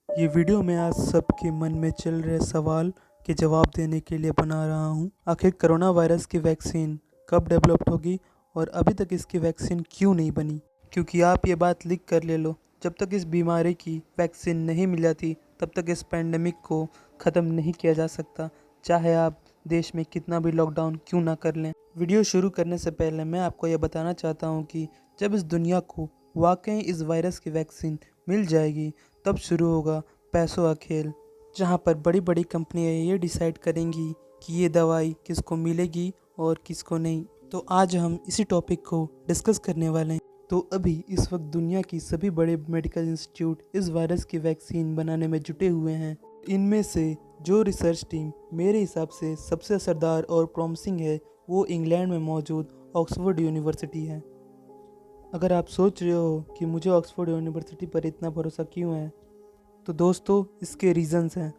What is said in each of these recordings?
ये वीडियो मैं आज सबके मन में चल रहे सवाल के जवाब देने के लिए बना रहा हूँ। आखिर कोरोना वायरस की वैक्सीन कब डेवलप होगी और अभी तक इसकी वैक्सीन क्यों नहीं बनी? क्योंकि आप ये बात लिख कर ले लो, जब तक इस बीमारी की वैक्सीन नहीं मिल जाती तब तक इस पैंडमिक को ख़त्म नहीं किया जा सकता, चाहे आप देश में कितना भी लॉकडाउन क्यों ना कर लें। वीडियो शुरू करने से पहले मैं आपको यह बताना चाहता हूँ कि जब इस दुनिया को वाकई इस वायरस की वैक्सीन मिल जाएगी तब शुरू होगा पैसों का खेल, जहाँ पर बड़ी बड़ी कंपनियाँ ये डिसाइड करेंगी कि ये दवाई किसको मिलेगी और किसको नहीं। तो आज हम इसी टॉपिक को डिस्कस करने वाले हैं। तो अभी इस वक्त दुनिया की सभी बड़े मेडिकल इंस्टीट्यूट इस वायरस की वैक्सीन बनाने में जुटे हुए हैं। इनमें से जो रिसर्च टीम मेरे हिसाब से सबसे असरदार और प्रॉमिसिंग है वो इंग्लैंड में मौजूद ऑक्सफोर्ड यूनिवर्सिटी है। अगर आप सोच रहे हो कि मुझे ऑक्सफोर्ड यूनिवर्सिटी पर इतना भरोसा क्यों है, तो दोस्तों इसके रीजंस हैं।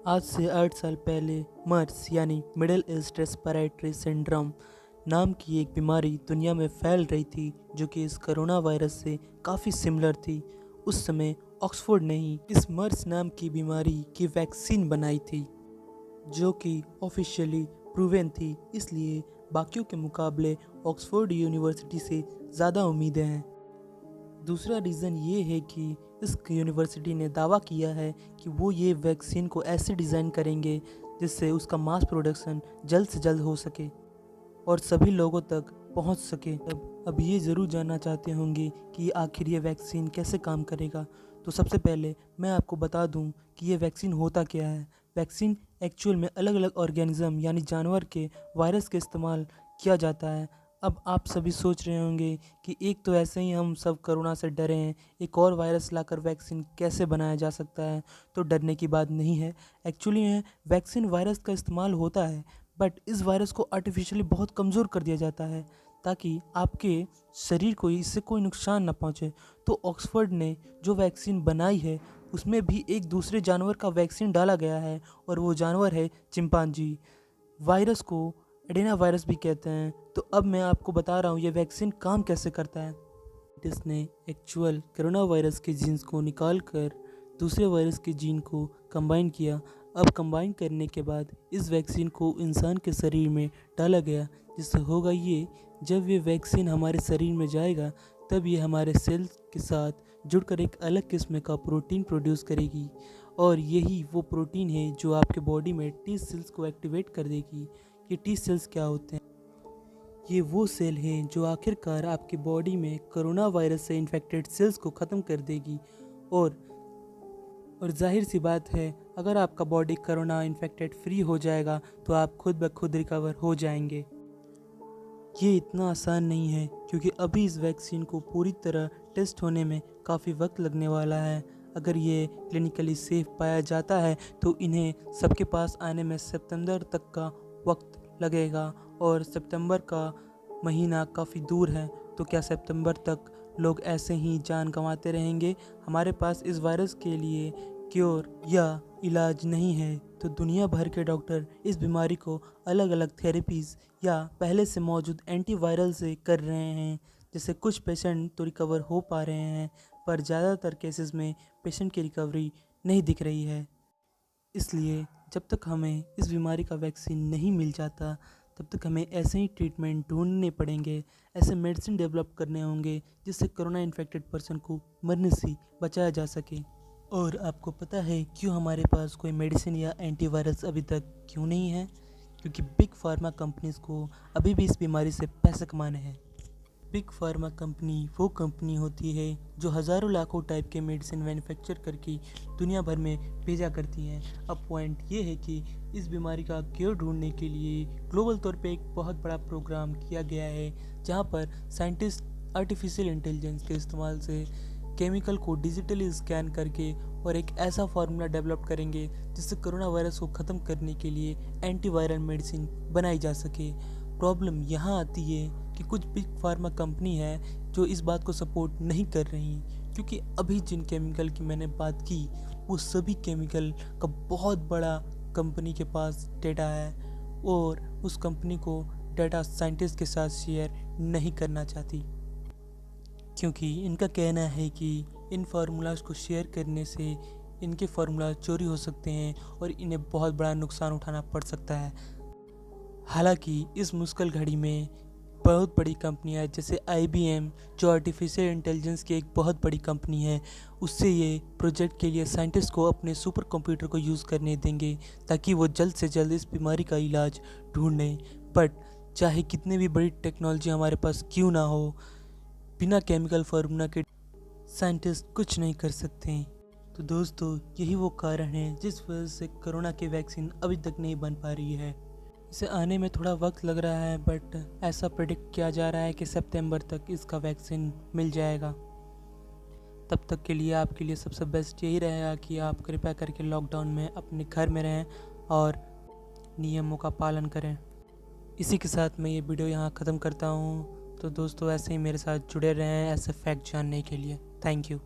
आज से 8 साल पहले मर्स यानी मिडिल ईस्ट रेस्पिरेटरी सिंड्रोम नाम की एक बीमारी दुनिया में फैल रही थी, जो कि इस कोरोना वायरस से काफ़ी सिमिलर थी। उस समय ऑक्सफोर्ड ने ही इस मर्स नाम की बीमारी की वैक्सीन बनाई थी, जो कि ऑफिशियली प्रूवन थी। इसलिए बाकियों के मुकाबले ऑक्सफोर्ड यूनिवर्सिटी से ज़्यादा उम्मीदें हैं। दूसरा रीज़न ये है कि इस यूनिवर्सिटी ने दावा किया है कि वो ये वैक्सीन को ऐसे डिज़ाइन करेंगे जिससे उसका मास प्रोडक्शन जल्द से जल्द हो सके और सभी लोगों तक पहुंच सके। अब ये ज़रूर जानना चाहते होंगे कि आखिर ये वैक्सीन कैसे काम करेगा। तो सबसे पहले मैं आपको बता दूं कि ये वैक्सीन होता क्या है। वैक्सीन एक्चुअल में अलग अलग ऑर्गेनिज्म यानी जानवर के वायरस के इस्तेमाल किया जाता है। अब आप सभी सोच रहे होंगे कि एक तो ऐसे ही हम सब कोरोना से डरे हैं, एक और वायरस लाकर वैक्सीन कैसे बनाया जा सकता है। तो डरने की बात नहीं है। एक्चुअली में वैक्सीन वायरस का इस्तेमाल होता है, बट इस वायरस को आर्टिफिशियली बहुत कमज़ोर कर दिया जाता है ताकि आपके शरीर को इससे कोई नुकसान ना पहुंचे। तो ऑक्सफोर्ड ने जो वैक्सीन बनाई है उसमें भी एक दूसरे जानवर का वैक्सीन डाला गया है, और वो जानवर है चिंपांजी। वायरस को एडेना वायरस भी कहते हैं। तो अब मैं आपको बता रहा हूँ ये वैक्सीन काम कैसे करता है। इसने एक्चुअल कोरोना वायरस के जीन्स को निकाल कर दूसरे वायरस के जीन को कंबाइन किया। अब कंबाइन करने के बाद इस वैक्सीन को इंसान के शरीर में डाला गया, जिससे होगा ये, जब ये वैक्सीन हमारे शरीर में जाएगा तब ये हमारे सेल्स के साथ जुड़कर एक अलग किस्म का प्रोटीन प्रोड्यूस करेगी, और यही वो प्रोटीन है जो आपके बॉडी में टी सेल्स को एक्टिवेट कर देगी। ये टी सेल्स क्या होते हैं? ये वो सेल हैं जो आखिरकार आपकी बॉडी में कोरोना वायरस से इन्फेक्टेड सेल्स को ख़त्म कर देगी। और जाहिर सी बात है, अगर आपका बॉडी कोरोना इन्फेक्टेड फ्री हो जाएगा तो आप खुद ब खुद रिकवर हो जाएंगे। ये इतना आसान नहीं है, क्योंकि अभी इस वैक्सीन को पूरी तरह टेस्ट होने में काफ़ी वक्त लगने वाला है। अगर ये क्लिनिकली सेफ पाया जाता है तो इन्हें सबके पास आने में सितंबर तक का वक्त लगेगा, और सितंबर का महीना काफ़ी दूर है। तो क्या सितंबर तक लोग ऐसे ही जान गंवाते रहेंगे? हमारे पास इस वायरस के लिए क्योर या इलाज नहीं है, तो दुनिया भर के डॉक्टर इस बीमारी को अलग अलग थेरेपीज़ या पहले से मौजूद एंटीवायरल से कर रहे हैं। जैसे कुछ पेशेंट तो रिकवर हो पा रहे हैं, पर ज़्यादातर केसेस में पेशेंट की रिकवरी नहीं दिख रही है। इसलिए जब तक हमें इस बीमारी का वैक्सीन नहीं मिल जाता तब तक हमें ऐसे ही ट्रीटमेंट ढूंढने पड़ेंगे, ऐसे मेडिसिन डेवलप करने होंगे जिससे कोरोना इन्फेक्टेड पर्सन को मरने से बचाया जा सके। और आपको पता है क्यों हमारे पास कोई मेडिसिन या एंटीवायरस अभी तक क्यों नहीं है? क्योंकि बिग फार्मा कंपनीज़ को अभी भी इस बीमारी से पैसे कमाने हैं। बिग फार्मा कंपनी वो कंपनी होती है जो हज़ारों लाखों टाइप के मेडिसिन मैन्युफैक्चर करके दुनिया भर में भेजा करती हैं। अब पॉइंट ये है कि इस बीमारी का क्योर ढूंढने के लिए ग्लोबल तौर पे एक बहुत बड़ा प्रोग्राम किया गया है, जहां पर साइंटिस्ट आर्टिफिशियल इंटेलिजेंस के इस्तेमाल से केमिकल को डिजिटली स्कैन करके और एक ऐसा फार्मूला डेवलप करेंगे जिससे कोरोना वायरस को ख़त्म करने के लिए एंटीवायरल मेडिसिन बनाई जा सके। प्रॉब्लम यहाँ आती है कि कुछ बिग फार्मा कंपनी है जो इस बात को सपोर्ट नहीं कर रही, क्योंकि अभी जिन केमिकल की मैंने बात की वो सभी केमिकल का बहुत बड़ा कंपनी के पास डेटा है, और उस कंपनी को डेटा साइंटिस्ट के साथ शेयर नहीं करना चाहती, क्योंकि इनका कहना है कि इन फार्मूलाज को शेयर करने से इनके फार्मूला चोरी हो सकते हैं और इन्हें बहुत बड़ा नुकसान उठाना पड़ सकता है। हालांकि इस मुश्किल घड़ी में बहुत बड़ी कंपनियां जैसे IBM, जो आर्टिफिशियल इंटेलिजेंस की एक बहुत बड़ी कंपनी है, उससे ये प्रोजेक्ट के लिए साइंटिस्ट को अपने सुपर कंप्यूटर को यूज़ करने देंगे ताकि वो जल्द से जल्द इस बीमारी का इलाज ढूंढें। बट चाहे कितने भी बड़ी टेक्नोलॉजी हमारे पास क्यों ना हो, बिना केमिकल फार्मूला के साइंटिस्ट कुछ नहीं कर सकते। तो दोस्तों, यही वो कारण है जिस वजह से कोरोना की वैक्सीन अभी तक नहीं बन पा रही है। इसे आने में थोड़ा वक्त लग रहा है, बट ऐसा प्रेडिक्ट किया जा रहा है कि सितंबर तक इसका वैक्सीन मिल जाएगा। तब तक के लिए आपके लिए सबसे बेस्ट यही रहेगा कि आप कृपया करके लॉकडाउन में अपने घर में रहें और नियमों का पालन करें। इसी के साथ मैं ये वीडियो यहाँ ख़त्म करता हूँ। तो दोस्तों, ऐसे ही मेरे साथ जुड़े रहें ऐसे फैक्ट जानने के लिए। Thank you.